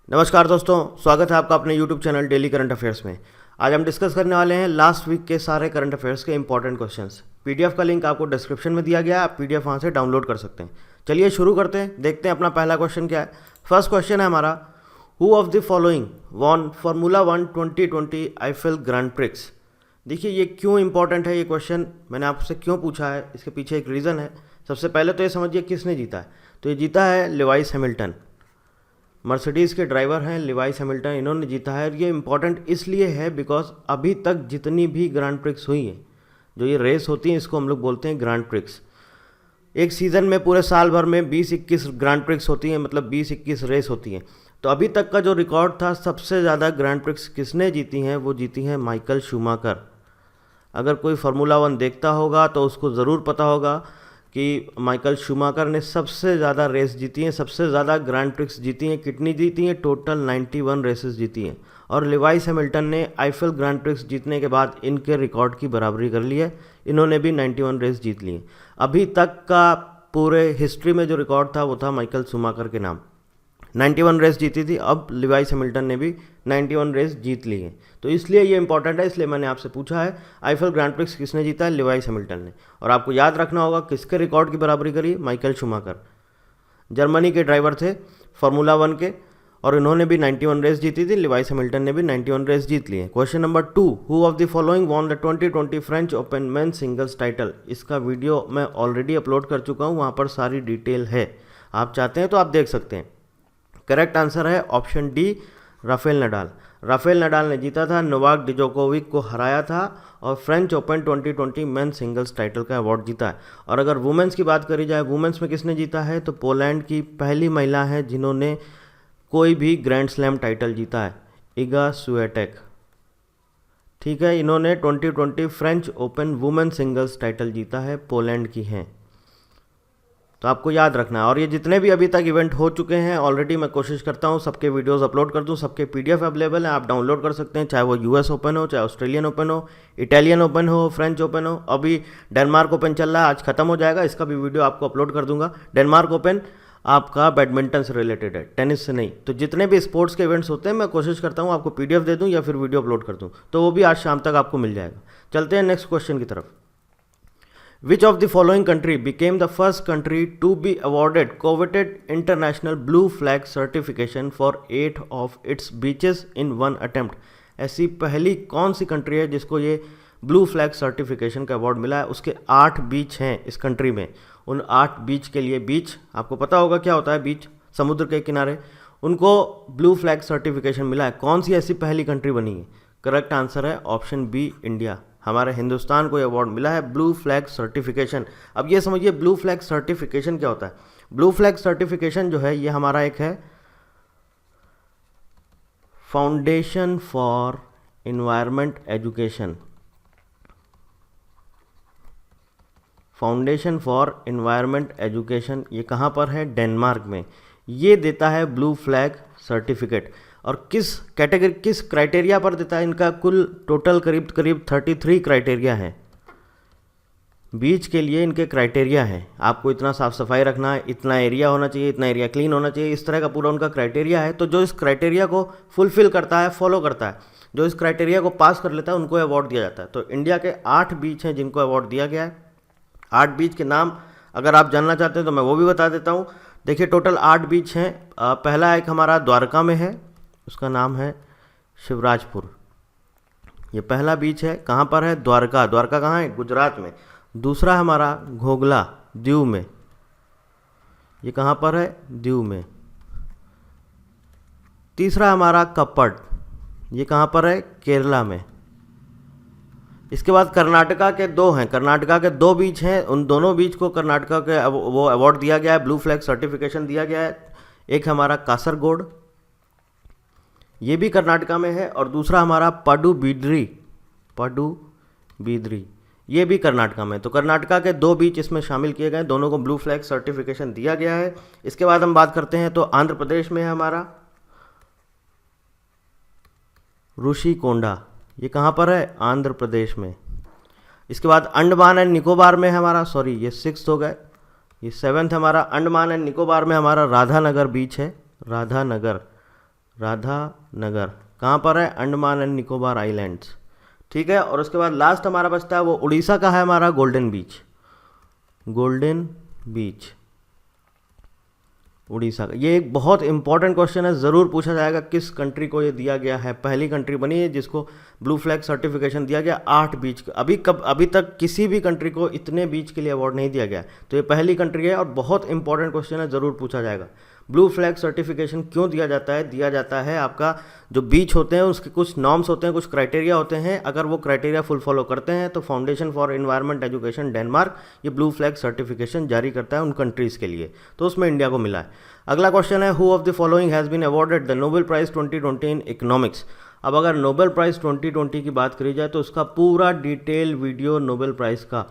नमस्कार दोस्तों, स्वागत है आपका अपने YouTube channel daily current affairs में। आज हम डिस्कस करने वाले हैं लास्ट वीक के सारे करंट अफेयर्स के इंपॉर्टेंट क्वेश्चंस। पीडीएफ का लिंक आपको डिस्क्रिप्शन में दिया गया है, आप पीडीएफ वहाँ से डाउनलोड कर सकते हैं। चलिए शुरू करते हैं, देखते हैं अपना पहला क्वेश्चन क्या है। फर्स्ट क्वेश्चन है हमारा, who of the following von formula 1 2020 Eiffel grand prix. देखिए ये क्यों इंपॉर्टेंट है, ये क्वेश्चन मैंने आपसे क्यों पूछा है, इसके पीछे एक रीज़न है। सबसे पहले तो ये समझिए किसने जीता है। तो ये जीता है लिवाइस हैमिल्टन, मर्सिडीज़ के ड्राइवर हैं लिवाइस हैमिल्टन, इन्होंने जीता है। और ये इंपॉर्टेंट इसलिए है बिकॉज अभी तक जितनी भी ग्रैंड प्रिक्स हुई हैं, जो ये रेस होती हैं, इसको हम लोग बोलते हैं ग्रैंड प्रिक्स। एक सीज़न में पूरे साल भर में 20-21 ग्रैंड प्रिक्स होती हैं, मतलब 20-21 रेस होती हैं। तो अभी तक का जो रिकॉर्ड था, सबसे ज़्यादा ग्रैंड प्रिक्स किसने जीती हैं, वो जीती हैं माइकल शूमाकर। अगर कोई फार्मूला 1 देखता होगा तो उसको ज़रूर पता होगा कि माइकल शूमाकर ने सबसे ज़्यादा रेस जीती हैं, सबसे ज़्यादा ग्रैंड प्रिक्स जीती हैं। कितनी जीती हैं? टोटल 91 रेसेस जीती हैं। और लिवाइस हैमिल्टन ने आईफिल ग्रैंड प्रिक्स जीतने के बाद इनके रिकॉर्ड की बराबरी कर ली है, इन्होंने भी 91 रेस जीत ली हैं। अभी तक का पूरे हिस्ट्री में जो रिकॉर्ड था वो था माइकल शूमाकर के नाम, 91 रेस जीती थी। अब लिवाइस हैमिल्टन ने भी 91 रेस जीत ली है, तो इसलिए ये इंपॉर्टेंट है, इसलिए मैंने आपसे पूछा है आईफिल ग्रैंड प्रिक्स किसने जीता है, लिवाइस हैमिल्टन ने। और आपको याद रखना होगा किसके रिकॉर्ड की बराबरी करी, माइकल शूमाकर, जर्मनी के ड्राइवर थे फार्मूला 1 के, और इन्होंने भी 91 रेस जीती थी। लिवाइस हैमिल्टन ने भी 91 रेस जीत ली है। Question number 2, who of the following won the 2020 French open main singles title. इसका वीडियो मैं ऑलरेडी अपलोड कर चुका हूँ, वहाँ पर सारी डिटेल है, आप चाहते हैं तो आप देख सकते हैं। करेक्ट आंसर है option D, Rafael Nadal. Rafael Nadal ने जीता था, नोवाक डिजोकोविक को हराया था और French open 2020 main singles title का अवार्ड जीता है। और अगर वुमेंस की बात करी जाए, वुमेंस में किसने जीता है, तो पोलैंड की पहली महिला है जिन्होंने कोई भी ग्रैंड स्लैम टाइटल जीता है, इगा स्विएटेक। ठीक है, इन्होंने 2020 French open women singles title जीता है, पोलैंड की हैं, तो आपको याद रखना है। और ये जितने भी अभी तक इवेंट हो चुके हैं ऑलरेडी, मैं कोशिश करता हूँ सबके वीडियोस अपलोड कर दूँ, सबके पीडीएफ अवेलेबल है, आप डाउनलोड कर सकते हैं, चाहे वो यूएस ओपन हो, चाहे ऑस्ट्रेलियन ओपन हो, इटालियन ओपन हो, फ्रेंच ओपन हो। अभी डेनमार्क ओपन चल रहा है, आज खत्म हो जाएगा, इसका भी वीडियो आपको अपलोड कर दूंगा। डेनमार्क ओपन आपका बैडमिंटन से रिलेटेड है, टेनिस से नहीं। तो जितने भी स्पोर्ट्स के इवेंट्स होते हैं मैं कोशिश करता हूँ आपको पीडीएफ दे दूँ या फिर वीडियो अपलोड कर दूँ, तो वो भी आज शाम तक आपको मिल जाएगा। चलते हैं नेक्स्ट क्वेश्चन की तरफ। Which of the following country became the first country to be awarded coveted international blue flag certification for 8 of its beaches in one attempt? ऐसी पहली कौन सी कंट्री है जिसको ये ब्लू फ्लैग सर्टिफिकेशन का अवार्ड मिला है? उसके 8 बीच हैं इस कंट्री में। उन 8 बीच के लिए, बीच आपको पता होगा क्या होता है, बीच समुद्र के किनारे, उनको ब्लू फ्लैग सर्टिफिकेशन मिला है। कौन सी ऐसी पहली कंट्री बनी है? करेक्ट आंसर है ऑप्शन बी, इंडिया। हमारे हिंदुस्तान को ये अवार्ड मिला है ब्लू फ्लैग सर्टिफिकेशन। अब ये समझिए ब्लू फ्लैग सर्टिफिकेशन क्या होता है। ब्लू फ्लैग सर्टिफिकेशन जो है ये हमारा एक है foundation for environment education, foundation for environment education, ये कहाँ पर है? डेनमार्क में। ये देता है ब्लू फ्लैग सर्टिफिकेट। और किस कैटेगरी, किस क्राइटेरिया पर देता है? इनका कुल टोटल करीब 33 क्राइटेरिया है। बीच के लिए इनके क्राइटेरिया है, आपको इतना साफ सफाई रखना है, इतना एरिया होना चाहिए, इतना एरिया क्लीन होना चाहिए, इस तरह का पूरा उनका क्राइटेरिया है। तो जो इस क्राइटेरिया को फुलफिल करता है, फॉलो करता है, जो इस क्राइटेरिया को पास कर लेता है, उनको अवार्ड दिया जाता है। तो इंडिया के 8 बीच हैं जिनको अवार्ड दिया गया है। 8 बीच के नाम अगर आप जानना चाहते हैं तो मैं वो भी बता देता हूँ। देखिए टोटल 8 बीच हैं। पहला एक हमारा द्वारका में है, उसका नाम है शिवराजपुर, ये पहला बीच है। कहाँ पर है? द्वारका। द्वारका कहाँ है? गुजरात में। दूसरा हमारा घोघला, दीव में, ये कहाँ पर है? दीव में। तीसरा हमारा कप्पड़, ये कहाँ पर है? केरला में। इसके बाद कर्नाटका के 2 हैं, कर्नाटका के 2 बीच हैं, उन दोनों बीच को कर्नाटका के वो अवार्ड दिया गया है, ब्लू फ्लैग सर्टिफिकेशन दिया गया है। एक हमारा कासरगोड, ये भी कर्नाटका में है, और दूसरा हमारा पडुबिद्री, पडुबिद्री, ये भी कर्नाटका में। तो कर्नाटका के 2 बीच इसमें शामिल किए गए, दोनों को ब्लू फ्लैग सर्टिफिकेशन दिया गया है। इसके बाद हम बात करते हैं तो आंध्र प्रदेश में है हमारा ऋषिकोंडा, ये कहाँ पर है? आंध्र प्रदेश में। इसके बाद अंडमान एंड निकोबार में हमारा, सॉरी ये 6th हो गए, ये 7th हमारा अंडमान एंड निकोबार में हमारा राधानगर बीच है, राधानगर। राधा नगर कहाँ पर है? Andaman and Nicobar islands. ठीक है, और उसके बाद लास्ट हमारा बचता है वो उड़ीसा का है हमारा golden beach. Golden beach Orissa का। ये एक बहुत इंपॉर्टेंट क्वेश्चन है, ज़रूर पूछा जाएगा किस कंट्री को ये दिया गया है। पहली कंट्री बनी है जिसको ब्लू फ्लैग सर्टिफिकेशन दिया गया 8 बीच। अभी तक किसी भी कंट्री को इतने बीच के लिए अवार्ड नहीं दिया गया, तो ये पहली कंट्री है और बहुत इंपॉर्टेंट क्वेश्चन है, ज़रूर पूछा जाएगा। ब्लू फ्लैग सर्टिफिकेशन क्यों दिया जाता है? दिया जाता है आपका जो बीच होते हैं उसके कुछ नॉर्म्स होते हैं, कुछ क्राइटेरिया होते हैं, अगर वो क्राइटेरिया फुल फॉलो करते हैं तो foundation for environment education Denmark ये ब्लू फ्लैग सर्टिफिकेशन जारी करता है उन कंट्रीज़ के लिए, तो उसमें इंडिया को मिला है। अगला क्वेश्चन है who of the following has been awarded the Nobel prize 2020 in economics. अब अगर नोबेल प्राइज़ 2020 की बात करी जाए तो उसका पूरा डिटेल वीडियो नोबेल प्राइज़ का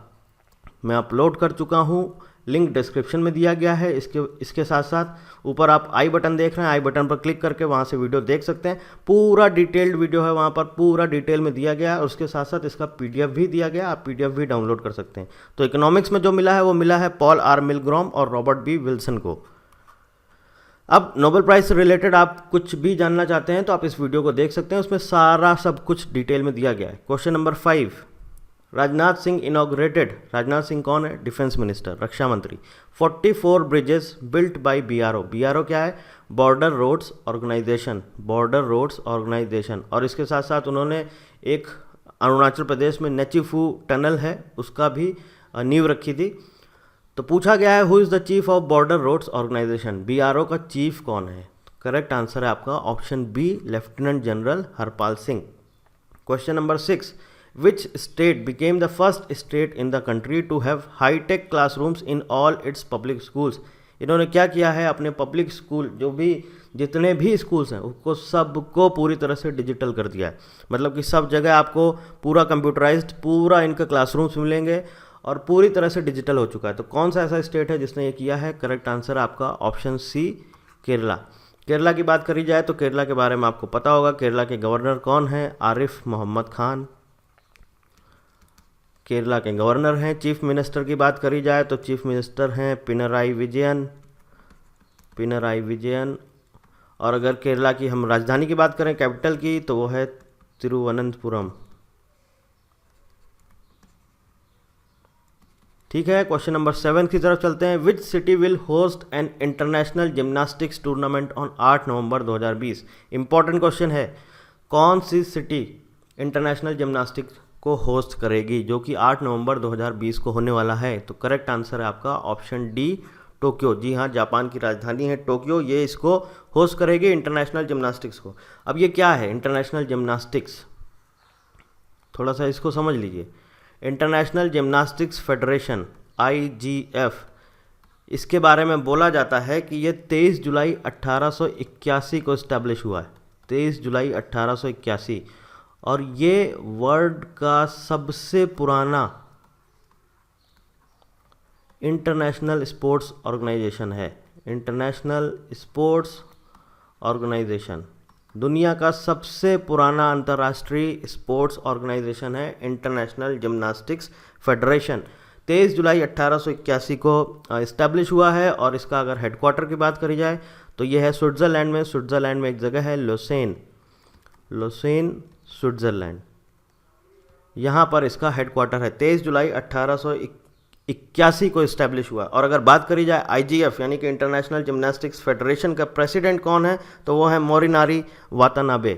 मैं अपलोड कर चुका हूँ, लिंक डिस्क्रिप्शन में दिया गया है। इसके साथ साथ ऊपर आप आई बटन देख रहे हैं, आई बटन पर क्लिक करके वहाँ से वीडियो देख सकते हैं। पूरा डिटेल्ड वीडियो है, वहाँ पर पूरा डिटेल में दिया गया है और उसके साथ साथ इसका पीडीएफ भी दिया गया, आप पीडीएफ भी डाउनलोड कर सकते हैं। तो इकोनॉमिक्स में जो मिला है वो मिला है पॉल आर मिलग्रॉम और रॉबर्ट बी विल्सन को। अब नोबेल प्राइज से रिलेटेड आप कुछ भी जानना चाहते हैं तो आप इस वीडियो को देख सकते हैं, उसमें सारा सब कुछ डिटेल में दिया गया है। Question number 5, Rajnath Singh inaugurated. Rajnath Singh कौन है? डिफेंस मिनिस्टर, रक्षा मंत्री। 44 bridges built by BRO. BRO क्या है? Border roads organisation, border roads organisation. और इसके साथ साथ उन्होंने एक अरुणाचल प्रदेश में नेचीफू टनल है उसका भी नींव रखी थी। तो पूछा गया है who is the chief of border roads organisation. BRO का चीफ कौन है? करेक्ट आंसर है आपका option B, lieutenant general Harpal Singh. Question number 6, Which state became the first state in the country to have high-tech classrooms in all its public schools? इन्होंने क्या किया है, अपने पब्लिक स्कूल जितने भी स्कूल्स हैं उसको सबको पूरी तरह से डिजिटल कर दिया है। मतलब कि सब जगह आपको पूरा कंप्यूटराइज्ड पूरा इनका क्लासरूम्स मिलेंगे और पूरी तरह से डिजिटल हो चुका है। तो कौन सा ऐसा स्टेट है जिसने ये किया है? करेक्ट आंसर आपका ऑप्शन सी, केरला। केरला की बात करी जाए तो केरला के बारे में आपको पता होगा, केरला के गवर्नर कौन है? आरिफ मोहम्मद खान केरला के गवर्नर हैं। चीफ मिनिस्टर की बात करी जाए तो चीफ मिनिस्टर हैं पिनराई विजयन। और अगर केरला की हम राजधानी की बात करें, कैपिटल की, तो वो है तिरुवनंतपुरम। ठीक है, क्वेश्चन नंबर 7 की तरफ चलते हैं। Which city will host an international gymnastics tournament on 8 November 2020। Important question है, कौन सी सिटी इंटरनेशनल जिम्नास्टिक्स को होस्ट करेगी जो कि 8 नवंबर 2020 को होने वाला है? तो करेक्ट आंसर है आपका ऑप्शन डी, टोक्यो। जी हाँ, जापान की राजधानी है टोक्यो, ये इसको होस्ट करेगी इंटरनेशनल जिम्नास्टिक्स को। अब ये क्या है इंटरनेशनल जिम्नास्टिक्स? थोड़ा सा इसको समझ लीजिए। इंटरनेशनल जिम्नास्टिक्स फेडरेशन IGF, इसके बारे में बोला जाता है कि ये 23 जुलाई 1881 को इस्टेब्लिश हुआ है। 23 जुलाई 1881, और ये वर्ल्ड का सबसे पुराना इंटरनेशनल स्पोर्ट्स ऑर्गेनाइजेशन है। इंटरनेशनल स्पोर्ट्स ऑर्गेनाइजेशन दुनिया का सबसे पुराना अंतर्राष्ट्रीय स्पोर्ट्स ऑर्गेनाइजेशन है इंटरनेशनल जिम्नास्टिक्स फेडरेशन। 23 जुलाई 1881 को इस्टेब्लिश हुआ है और इसका अगर हेडक्वार्टर की बात करी जाए तो ये है स्विट्ज़रलैंड में। स्विट्ज़रलैंड में एक जगह है लोसेन स्विट्ज़रलैंड, यहाँ पर इसका हेडक्वार्टर है। 23 जुलाई 1881 को इस्टेब्लिश हुआ। और अगर बात करी जाए IGF यानी कि इंटरनेशनल जिम्नास्टिक्स फेडरेशन का प्रेसिडेंट कौन है, तो वो है मोरिनारी वातानाबे।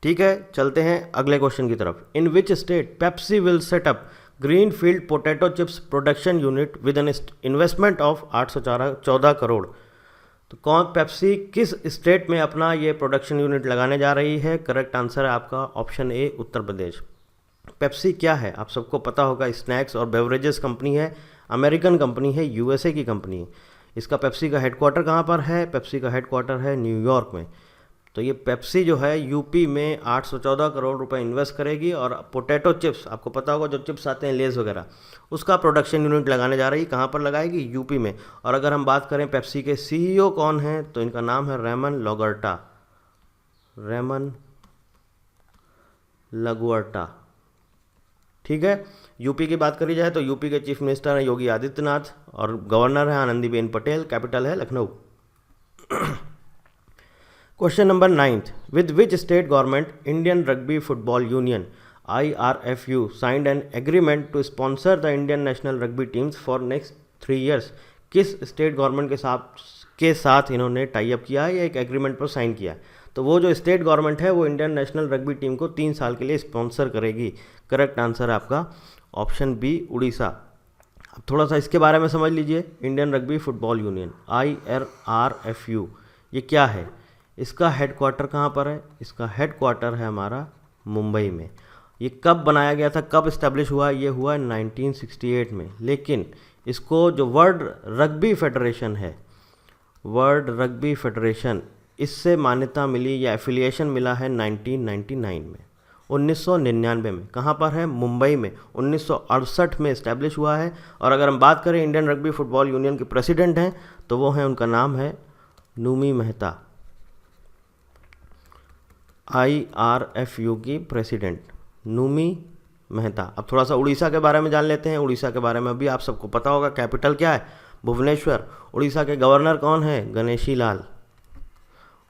ठीक है, चलते हैं अगले क्वेश्चन की तरफ। In which state Pepsi will set up greenfield potato chips production unit with an investment of 814 crore. तो कौन पेप्सी किस स्टेट में अपना ये प्रोडक्शन यूनिट लगाने जा रही है? करेक्ट आंसर है आपका ऑप्शन ए, उत्तर प्रदेश। पेप्सी क्या है आप सबको पता होगा, स्नैक्स और बेवरेजेस कंपनी है, अमेरिकन कंपनी है, USA की कंपनी है। इसका पेप्सी का हेडक्वार्टर कहाँ पर है? पेप्सी का हेडक्वार्टर है न्यूयॉर्क में। तो ये पेप्सी जो है यूपी में 814 करोड़ रुपए इन्वेस्ट करेगी और पोटैटो चिप्स, आपको पता होगा जो चिप्स आते हैं लेज़ वगैरह, उसका प्रोडक्शन यूनिट लगाने जा रही है। कहाँ पर लगाएगी? यूपी में। और अगर हम बात करें पेप्सी के CEO कौन हैं, तो इनका नाम है रेमन लगुअर्टा। ठीक है, यूपी की बात करी जाए तो यूपी के चीफ मिनिस्टर हैं योगी आदित्यनाथ और गवर्नर है आनंदीबेन पटेल, कैपिटल है Lucknow. Question number 9th, with which state government Indian rugby football union IRFU signed an agreement to sponsor the Indian national rugby teams for next 3 years? किस स्टेट गवर्नमेंट के साथ इन्होंने tie up किया है या एक एग्रीमेंट पर साइन किया है? तो वो जो स्टेट गवर्नमेंट है वो इंडियन नेशनल रग्बी टीम को 3 साल के लिए स्पॉन्सर करेगी। करेक्ट आंसर है आपका ऑप्शन बी, उड़ीसा। अब थोड़ा सा इसके बारे में समझ लीजिए। Indian rugby football union IRFU ये क्या है? इसका हेडक्वार्टर कहाँ पर है? इसका हेडक्वार्टर है हमारा मुंबई में। ये कब बनाया गया था, कब इस्टेब्लिश हुआ? ये हुआ 1968 में। लेकिन इसको जो वर्ल्ड रग्बी फेडरेशन है, वर्ल्ड रग्बी फेडरेशन, इससे मान्यता मिली या एफिलिएशन मिला है 1999 में, 1999 में। कहाँ पर है? मुंबई में। 1968 में इस्टेब्लिश हुआ है। और अगर हम बात करें इंडियन रग्बी फुटबॉल यूनियन के प्रेसिडेंट हैं तो वो हैं, उनका नाम है नूमी मेहता। IRFU की प्रेसिडेंट नूमी मेहता। अब थोड़ा सा उड़ीसा के बारे में जान लेते हैं। उड़ीसा के बारे में अभी आप सबको पता होगा, कैपिटल क्या है? भुवनेश्वर। उड़ीसा के गवर्नर कौन है? गणेशी लाल।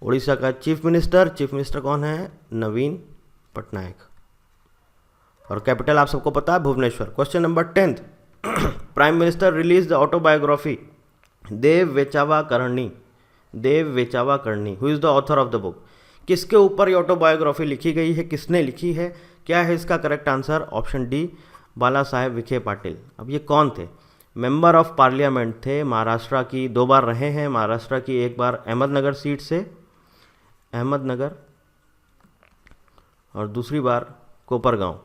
उड़ीसा का चीफ मिनिस्टर कौन है? नवीन पटनायक। और कैपिटल आप सबको पता है Bhubaneswar. Question number 10th, prime minister release the autobiography देव वेचावा करणी who is the author of the book? किसके ऊपर ये ऑटोबायोग्राफी लिखी गई है, किसने लिखी है, क्या है इसका करेक्ट आंसर? ऑप्शन डी, बाला साहेब विखे पाटिल। अब ये कौन थे? मेंबर ऑफ पार्लियामेंट थे, महाराष्ट्र की 2 बार रहे हैं। महाराष्ट्र की 1 बार अहमदनगर सीट से, अहमदनगर, और दूसरी बार कोपरगांव।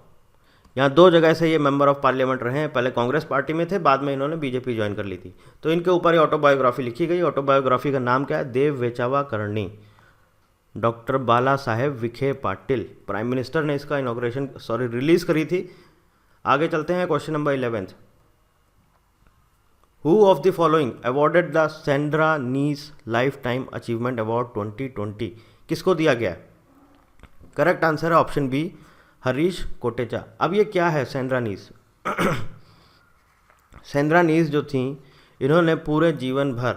यहाँ 2 जगह से ये मेंबर ऑफ पार्लियामेंट रहे हैं। पहले कांग्रेस पार्टी में थे, बाद में इन्होंने बीजेपी ज्वाइन कर ली थी। तो इनके ऊपर ये ऑटोबायोग्राफी लिखी गई। ऑटोबायोग्राफी का नाम क्या है? देव वेचावा Karani, doctor Bala Saheb Vikhe Patil. Prime minister ने इसका रिलीज करी थी। आगे चलते हैं। Question number 11th, who of the following awarded the Sandra Neiss life time achievement award 2020? किसको दिया गया? करेक्ट आंसर है ऑप्शन बी, हरीश कोटेचा। अब ये क्या है सेंड्रा नीस? सेंड्रा नीस जो थी, इन्होंने पूरे जीवन भर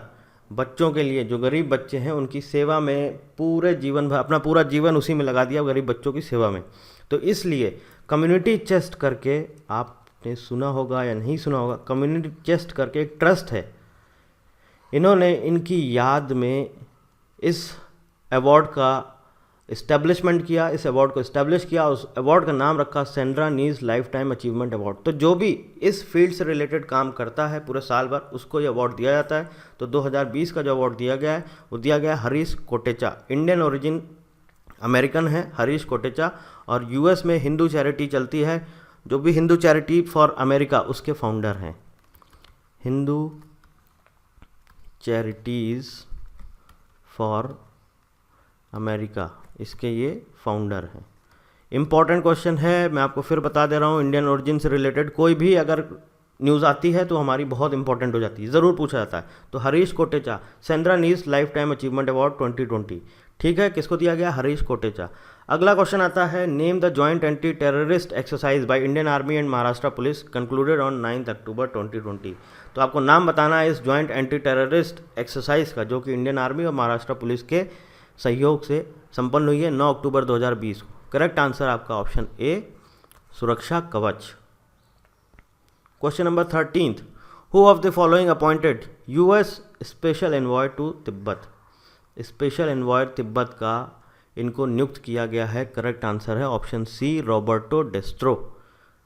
बच्चों के लिए, जो गरीब बच्चे हैं उनकी सेवा में पूरे जीवन भर, अपना पूरा जीवन उसी में लगा दिया, गरीब बच्चों की सेवा में। तो इसलिए कम्युनिटी चेस्ट करके, आपने सुना होगा या नहीं सुना होगा, कम्युनिटी चेस्ट करके एक ट्रस्ट है, इन्होंने इनकी याद में इस अवार्ड का इस्टेब्लिशमेंट किया, इस अवार्ड को इस्टेब्लिश किया। उस अवार्ड का नाम रखा Sandra Neiss life time achievement award. तो जो भी इस फील्ड से रिलेटेड काम करता है पूरे साल भर, उसको ये अवार्ड दिया जाता है। तो 2020 का जो अवार्ड दिया गया है वो दिया गया है Harish Kotecha. Indian origin American है हरीश कोटेचा, और US में हिंदू चैरिटी चलती है, जो भी हिंदू चैरिटी फॉर अमेरिका, उसके फाउंडर हैं। हिंदू चैरिटीज़ फॉर अमेरिका, इसके ये फाउंडर हैं। इम्पॉर्टेंट क्वेश्चन है, मैं आपको फिर बता दे रहा हूँ। इंडियन ओरिजिन से रिलेटेड कोई भी अगर न्यूज़ आती है तो हमारी बहुत इंपॉर्टेंट हो जाती है, ज़रूर पूछा जाता है। तो Harish Kotecha, Sandra Neiss life time achievement award 2020, ठीक है, किसको दिया गया? हरीश कोटेचा। अगला क्वेश्चन आता है, name the joint anti terrorist exercise by Indian army and Maharashtra police concluded on 9 अक्टूबर 2020। तो आपको नाम बताना है इस जॉइंट एंटी टेररिस्ट एक्सरसाइज का, जो कि इंडियन आर्मी और महाराष्ट्र पुलिस के सहयोग से संपन्न हुई है 9 अक्टूबर 2020 को। करेक्ट आंसर आपका option A, Suraksha Kavach. Question number 13th, who of the following appointed US special envoy to Tibet? Special envoy Tibet का इनको नियुक्त किया गया है। करेक्ट आंसर है option C, Roberto Destro.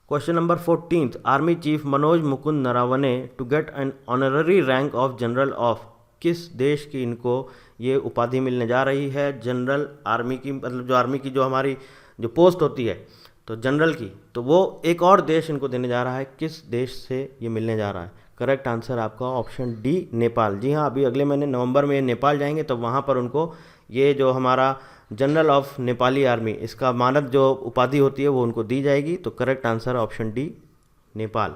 Question number 14th, army chief Manoj Mukund Naravane to get an honorary rank of general of? किस देश की इनको ये उपाधि मिलने जा रही है? जनरल आर्मी की, मतलब जो आर्मी की जो हमारी जो पोस्ट होती है तो जनरल की, तो वो एक और देश इनको देने जा रहा है। किस देश से ये मिलने जा रहा है? करेक्ट आंसर आपका ऑप्शन डी, नेपाल। जी हाँ, अभी अगले महीने नवंबर में ये नेपाल जाएंगे, तो वहाँ पर उनको ये जो हमारा जनरल ऑफ नेपाली आर्मी, इसका मानद जो उपाधि होती है वो उनको दी जाएगी। तो correct answer option D, Nepal.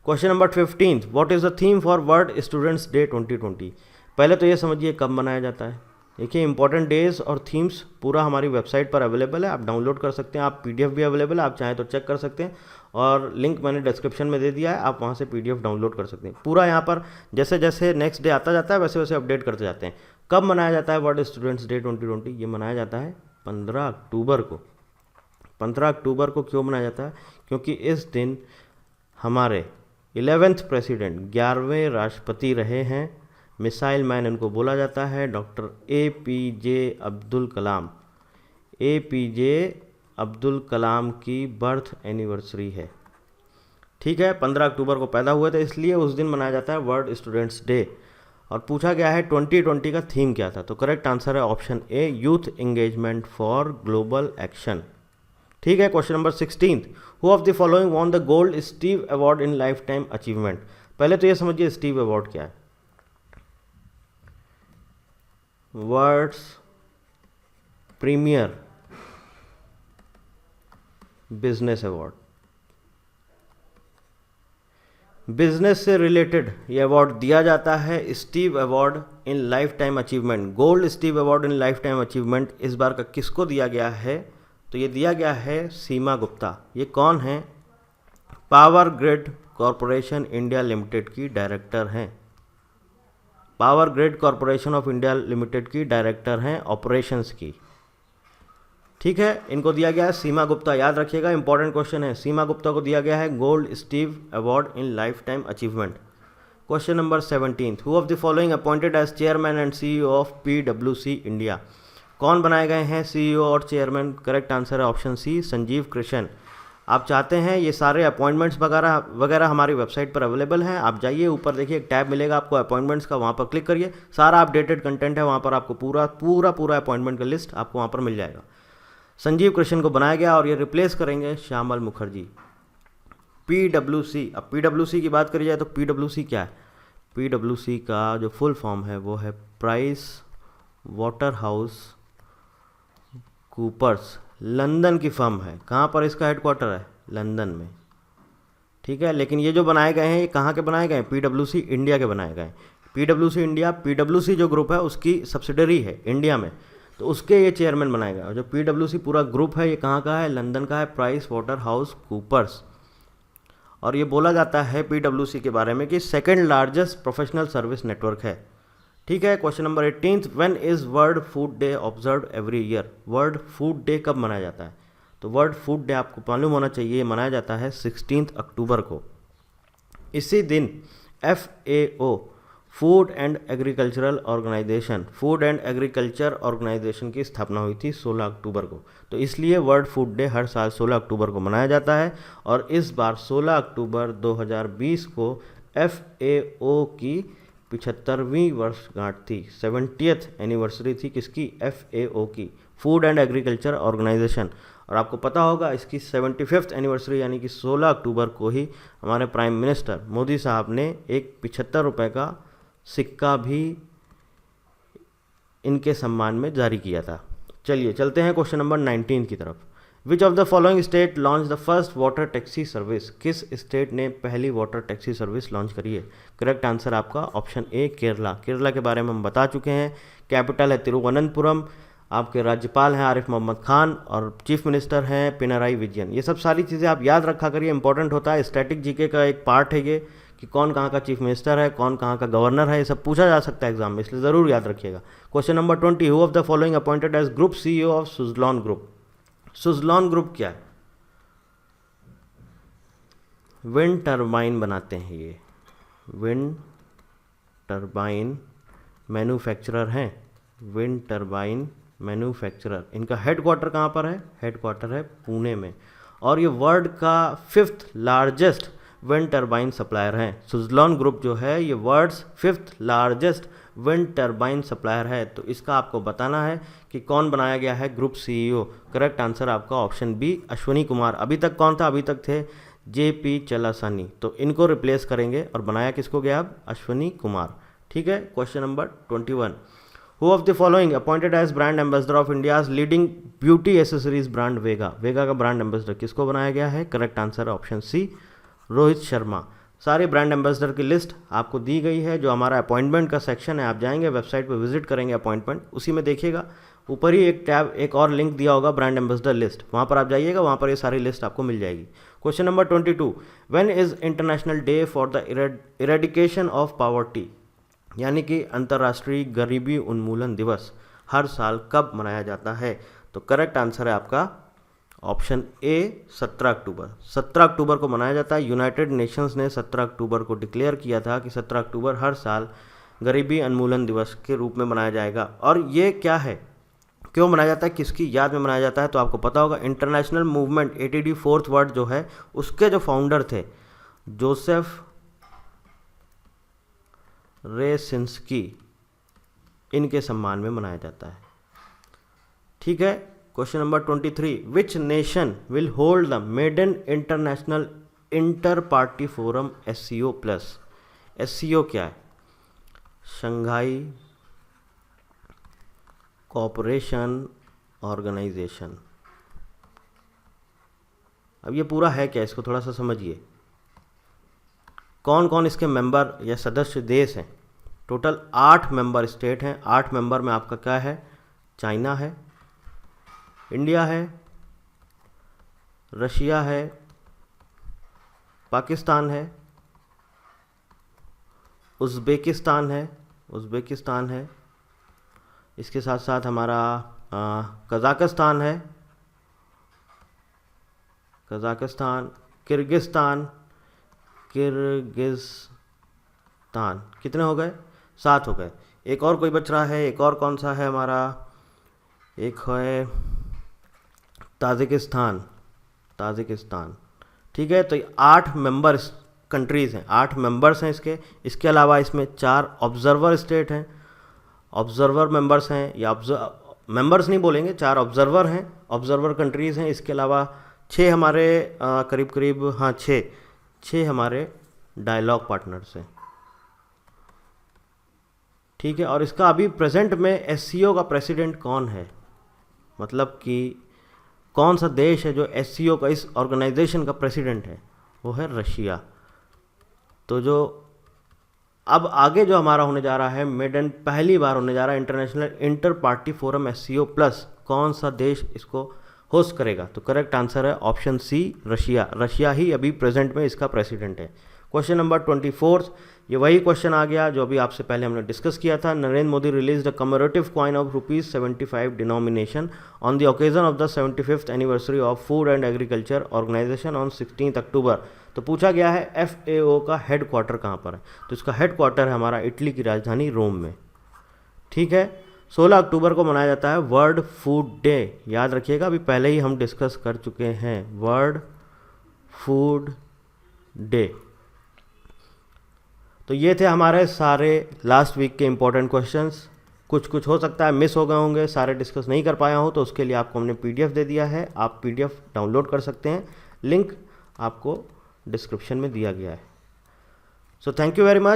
Question number 15th, what is the theme for world students day 2020? पहले तो ये समझिए कब मनाया जाता है। देखिए इंपॉर्टेंट डेज और थीम्स पूरा हमारी वेबसाइट पर अवेलेबल है, आप डाउनलोड कर सकते हैं। आप पीडीएफ भी अवेलेबल है, आप चाहें तो चेक कर सकते हैं और लिंक मैंने डिस्क्रिप्शन में दे दिया है, आप वहाँ से पीडीएफ डाउनलोड कर सकते हैं। पूरा यहाँ पर जैसे जैसे नेक्स्ट डे आता जाता है वैसे वैसे अपडेट करते जाते हैं। कब मनाया जाता है वर्ल्ड स्टूडेंट्स डे 2020? ये मनाया जाता है 15 अक्टूबर को। 15 अक्टूबर को क्यों मनाया जाता है? क्योंकि इस दिन हमारे 11th प्रेसिडेंट 11वें राष्ट्रपति रहे हैं, मिसाइल मैन इनको बोला जाता है, doctor APJ Abdul Kalam. APJ Abdul Kalam की बर्थ एनिवर्सरी है। ठीक है, 15 अक्टूबर को पैदा हुए थे इसलिए उस दिन मनाया जाता है वर्ल्ड स्टूडेंट्स डे। और पूछा गया है 2020 का थीम क्या था, तो करेक्ट आंसर है option A, youth engagement for global action. ठीक है, question number 16, who of the following won the gold Stevie award in life time achievement? पहले तो ये समझिए स्टीव अवार्ड क्या है। World's premier business award, business से रिलेटेड ये अवार्ड दिया जाता है, Stevie award in life time achievement. Gold Stevie award in life time achievement इस बार का किसको दिया गया है? तो ये दिया गया है सीमा गुप्ता। ये कौन है? Power grid corporation India limited की डायरेक्टर हैं। Power grid corporation of India limited की डायरेक्टर हैं ऑपरेशंस की। ठीक है, इनको दिया गया है सीमा गुप्ता, याद रखिएगा इंपॉर्टेंट क्वेश्चन है। सीमा गुप्ता को दिया गया है gold Stevie award in life time achievement. Question number 17, who of the following appointed as chairman and CEO of PwC India? कौन बनाए गए हैं CEO और चेयरमैन? करेक्ट आंसर है ऑप्शन सी, संजीव कृष्ण। आप चाहते हैं ये सारे अपॉइंटमेंट्स वगैरह हमारी वेबसाइट पर अवेलेबल हैं, आप जाइए ऊपर देखिए एक टैब मिलेगा आपको अपॉइंटमेंट्स का, वहाँ पर क्लिक करिए, सारा अपडेटेड कंटेंट है वहाँ पर, आपको पूरा अपॉइंटमेंट का लिस्ट आपको वहाँ पर मिल जाएगा। संजीव कृष्ण को बनाया गया और ये रिप्लेस करेंगे श्यामल मुखर्जी। PwC, अब PwC की बात करी जाए तो PwC क्या है? PwC का जो फुल फॉर्म है वो है Price Water House Coopers, London की फर्म है। कहाँ पर इसका हेडक्वार्टर है? लंदन में। ठीक है, लेकिन ये जो बनाए गए हैं ये कहाँ के बनाए गए हैं? PwC इंडिया के बनाए गए हैं। PwC इंडिया, PwC जो ग्रुप है उसकी सब्सिडरी है इंडिया में, तो उसके ये चेयरमैन बनाए गए। और जो PwC पूरा ग्रुप है ये कहाँ का है? लंदन का है, प्राइस वाटर हाउस कूपर्स। और ये बोला जाता है PwC के बारे में कि second largest professional service network है। ठीक है, question number 18, when is world food day observe every year? World food day कब मनाया जाता है? तो वर्ल्ड फूड डे आपको मालूम होना चाहिए, मनाया जाता है 16 अक्टूबर को। इसी दिन FAO food and agriculture organisation की स्थापना हुई थी 16 अक्टूबर को। तो इसलिए वर्ल्ड फूड डे हर साल 16 अक्टूबर को मनाया जाता है। और इस बार 16 अक्टूबर 2020 को FAO की 75वीं वर्षगांठ थी, 70th एनिवर्सरी थी किसकी? FAO की, फूड एंड एग्रीकल्चर ऑर्गेनाइजेशन। और आपको पता होगा इसकी 75th एनिवर्सरी यानी कि 16 अक्टूबर को ही हमारे प्राइम मिनिस्टर मोदी साहब ने एक 75 रुपये का सिक्का भी इनके सम्मान में जारी किया था। चलिए चलते हैं क्वेश्चन नंबर 19 की तरफ। Which of the following state launch the first water taxi service? किस स्टेट ने पहली वाटर टैक्सी सर्विस लॉन्च करी है? करेक्ट आंसर आपका ऑप्शन ए, केरला। केरला के बारे में हम बता चुके हैं। कैपिटल है तिरुवनंतपुरम, आपके राज्यपाल हैं आरिफ मोहम्मद खान और चीफ मिनिस्टर हैं पिनराई विजयन। ये सब सारी चीज़ें आप याद रखा करिए, इंपॉर्टेंट होता है, स्टैटिक जीके का एक पार्ट है ये, कि कौन कहाँ का चीफ मिनिस्टर है, कौन कहाँ का गवर्नर है, ये सब पूछा जा सकता है एग्जाम में, इसलिए ज़रूर याद रखिएगा। Question number 20, who of the following appointed age group CEO of Suzlon group? Suzlon group क्या है? विंड टरबाइन बनाते हैं ये, विंड टरबाइन मैन्युफैक्चरर हैं, विंड टरबाइन मैन्युफैक्चरर। इनका हेडक्वार्टर कहाँ पर है? हेडक्वार्टर है पुणे में। और ये वर्ल्ड का 5th largest wind turbine supplier हैं। सुजलॉन ग्रुप जो है ये world's 5th largest wind turbine supplier है। तो इसका आपको बताना है कि कौन बनाया गया है ग्रुप CEO। करेक्ट आंसर आपका ऑप्शन बी, अश्वनी कुमार। अभी तक कौन था? अभी तक थे JP चलासानी, तो इनको रिप्लेस करेंगे और बनाया किसको गया अब? अश्वनी कुमार। ठीक है, question number 21, who of the following appointed as brand ambassador of India's leading beauty accessories brand Vega? Vega का ब्रांड एम्बेसडर किसको बनाया गया है? करेक्ट आंसर है ऑप्शन सी, रोहित शर्मा। सारे ब्रांड एम्बेसडर की लिस्ट आपको दी गई है। जो हमारा अपॉइंटमेंट का सेक्शन है, आप जाएंगे वेबसाइट पर विजिट करेंगे अपॉइंटमेंट, उसी में देखिएगा ऊपर ही एक टैब, एक और लिंक दिया होगा ब्रांड एम्बेसडर लिस्ट, वहाँ पर आप जाइएगा, वहाँ पर ये सारी लिस्ट आपको मिल जाएगी। Question number 22, when is international day for the eradication of poverty, यानी कि अंतर्राष्ट्रीय गरीबी उन्मूलन दिवस हर साल कब मनाया जाता है? तो करेक्ट आंसर है आपका ऑप्शन ए 17 अक्टूबर। 17 अक्टूबर को मनाया जाता है। यूनाइटेड नेशंस ने 17 अक्टूबर को डिक्लेयर किया था कि 17 अक्टूबर हर साल गरीबी उन्मूलन दिवस के रूप में मनाया जाएगा। और ये क्या है, क्यों मनाया जाता है, किसकी याद में मनाया जाता है? तो आपको पता होगा, international movement ATD fourth world जो है, उसके जो फाउंडर थे जोसेफ रेसिंस्की, इनके सम्मान में मनाया जाता है। ठीक है। Question number 23, which nation will hold the maiden international inter party forum SCO plus? SCO क्या है? Shanghai cooperation organisation. अब ये पूरा है क्या, इसको थोड़ा सा समझिए। कौन कौन इसके मेंबर या सदस्य देश हैं? टोटल 8 मेंबर स्टेट हैं। 8 मेंबर में आपका क्या है? चाइना है, इंडिया है, रशिया है, पाकिस्तान है, उज़्बेकिस्तान है, इसके साथ साथ हमारा कज़ाकिस्तान है, किर्गिस्तान। कितने हो गए? 7 हो गए। एक और कोई बच रहा है, एक और कौन सा है हमारा? एक है ताजिकिस्तान। ठीक है। तो 8 मेंबर्स कंट्रीज़ हैं, 8 मेंबर्स हैं इसके। इसके अलावा इसमें 4 ऑब्जर्वर स्टेट हैं, ऑब्जर्वर मेंबर्स हैं, या मेंबर्स नहीं बोलेंगे, 4 ऑब्जर्वर हैं, ऑब्जर्वर कंट्रीज़ हैं। इसके अलावा 6 हमारे करीब 6 हमारे डायलॉग पार्टनर्स हैं। ठीक है। और इसका अभी प्रेजेंट में SCO का प्रेसिडेंट कौन है, मतलब कि कौन सा देश है जो SCO का, इस ऑर्गेनाइजेशन का प्रेसिडेंट है? वो है रशिया। तो जो अब आगे जो हमारा होने जा रहा है, मेडन पहली बार होने जा रहा है international inter party forum SCO plus, कौन सा देश इसको होस्ट करेगा? तो करेक्ट आंसर है ऑप्शन सी, रशिया। रशिया ही अभी प्रेजेंट में इसका प्रेसिडेंट है। क्वेश्चन नंबर 24, ये वही क्वेश्चन आ गया जो अभी आपसे पहले हमने डिस्कस किया था। Narendra Modi release the commemorative coin of ₹75 denomination on the occasion of the 75th anniversary of food and agriculture organisation on 16 October. तो पूछा गया है FAO का हेड क्वार्टर कहाँ पर है? तो इसका हेड क्वार्टर है हमारा इटली की राजधानी रोम में। ठीक है। 16 अक्टूबर को मनाया जाता है वर्ल्ड फूड डे। याद रखिएगा, अभी पहले ही हम डिस्कस कर चुके हैं वर्ल्ड फूड डे। तो ये थे हमारे सारे लास्ट वीक के इम्पोर्टेंट क्वेश्चंस। कुछ हो सकता है मिस हो गए होंगे, सारे डिस्कस नहीं कर पाया हूँ, तो उसके लिए आपको हमने PDF दे दिया है। आप PDF डाउनलोड कर सकते हैं, लिंक आपको डिस्क्रिप्शन में दिया गया है। So thank you very much.